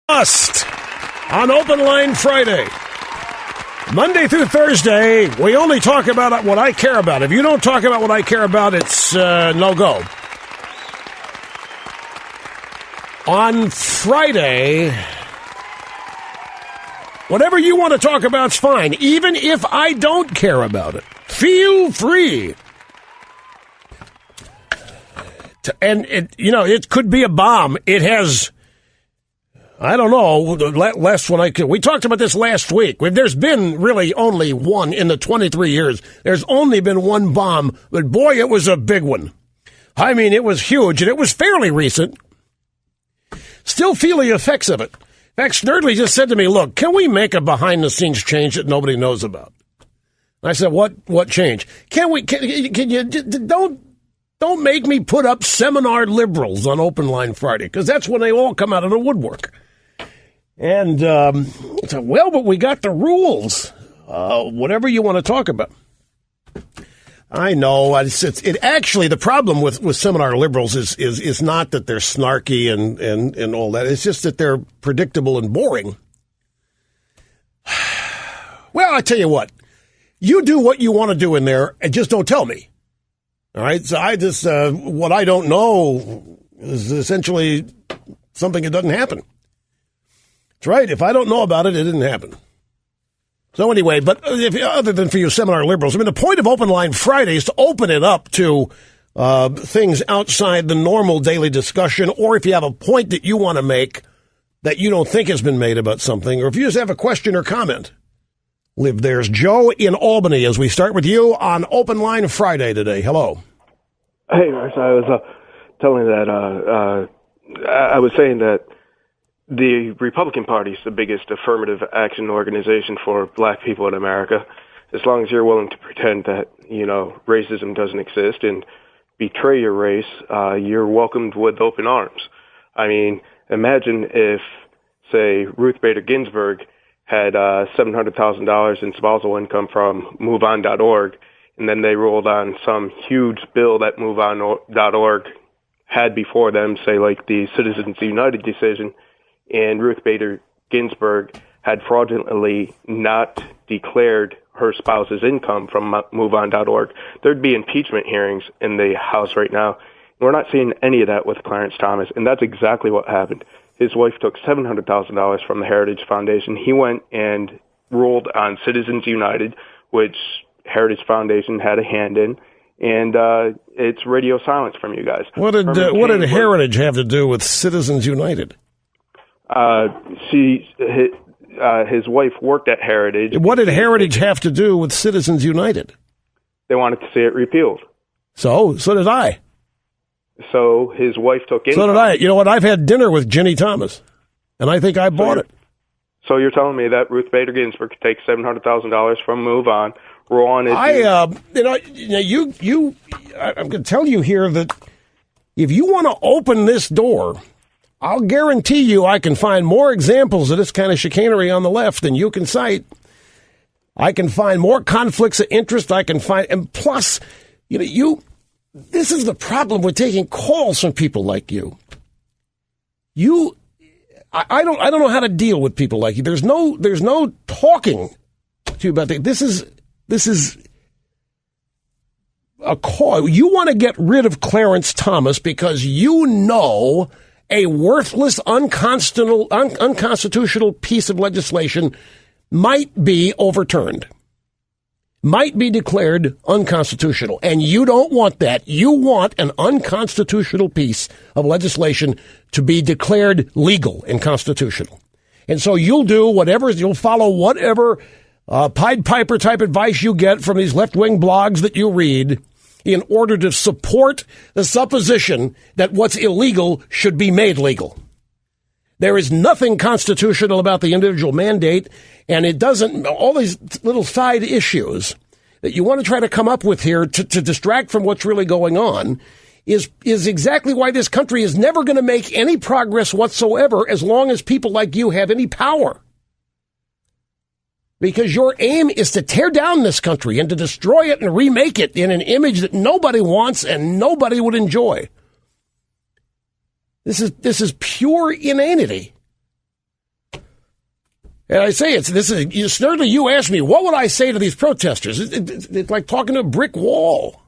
Must on Open Line Friday. Monday through Thursday, we only talk about what I care about. If you don't talk about what I care about, it's no-go. On Friday, whatever you want to talk about's fine, even if I don't care about it. Feel free. And, it could be a bomb. It has... I don't know. We talked about this last week. There's been really only one in the 23 years. There's only been one bomb, but boy, it was a big one. I mean, it was huge, and it was fairly recent. Still feel the effects of it. In fact, Snerdley just said to me, look, can we make a behind-the-scenes change that nobody knows about? And I said, what change? Can you, don't make me put up seminar liberals on Open Line Friday, because that's when they all come out of the woodwork. And I said, well, but we got the rules. Whatever you want to talk about. I know. It actually, the problem with seminar liberals is not that they're snarky and all that. It's just that they're predictable and boring. Well, I tell you what. You do what you want to do in there and just don't tell me. All right? So I just, what I don't know is essentially something that doesn't happen. That's right. If I don't know about it, it didn't happen. So anyway, but other than for you seminar liberals, I mean, the point of Open Line Friday is to open it up to things outside the normal daily discussion, or if you have a point that you want to make that you don't think has been made about something, or if you just have a question or comment. There's Joe in Albany as we start with you on Open Line Friday today. Hello. Hey, Max, I was telling that I was saying that the Republican Party is the biggest affirmative action organization for black people in America. As long as you're willing to pretend that, racism doesn't exist and betray your race, you're welcomed with open arms. I mean, imagine if, say, Ruth Bader Ginsburg had $700,000 in spousal income from MoveOn.org, and then they ruled on some huge bill that MoveOn.org had before them, say like the Citizens United decision, and Ruth Bader Ginsburg had fraudulently not declared her spouse's income from MoveOn.org. There'd be impeachment hearings in the House right now. We're not seeing any of that with Clarence Thomas, and that's exactly what happened. His wife took $700,000 from the Heritage Foundation. He went and ruled on Citizens United, which Heritage Foundation had a hand in, and it's radio silence from you guys. What did Heritage have to do with Citizens United? His wife worked at Heritage. What did Heritage have to do with Citizens United? They wanted to see it repealed. So did I. So his wife took income. So did I. You know what? I've had dinner with Ginny Thomas, and I think I bought it. So you're telling me that Ruth Bader Ginsburg could take $700,000 from Move On, roll on it? I'm going to tell you here that if you want to open this door, I'll guarantee you I can find more examples of this kind of chicanery on the left than you can cite. I can find more conflicts of interest. And plus, this is the problem with taking calls from people like you. I don't know how to deal with people like you. There's no talking to you about that. This is a call. You want to get rid of Clarence Thomas because you know a worthless, unconstitutional piece of legislation might be overturned, might be declared unconstitutional. And you don't want that. You want an unconstitutional piece of legislation to be declared legal and constitutional. And so you'll follow whatever Pied Piper type advice you get from these left-wing blogs that you read in order to support the supposition that what's illegal should be made legal. There is nothing constitutional about the individual mandate, and it doesn't, all these little side issues that you want to try to come up with here to distract from what's really going on is exactly why this country is never going to make any progress whatsoever as long as people like you have any power. Because your aim is to tear down this country and to destroy it and remake it in an image that nobody wants and nobody would enjoy. This is pure inanity. And I say certainly you asked me, what would I say to these protesters? It's like talking to a brick wall.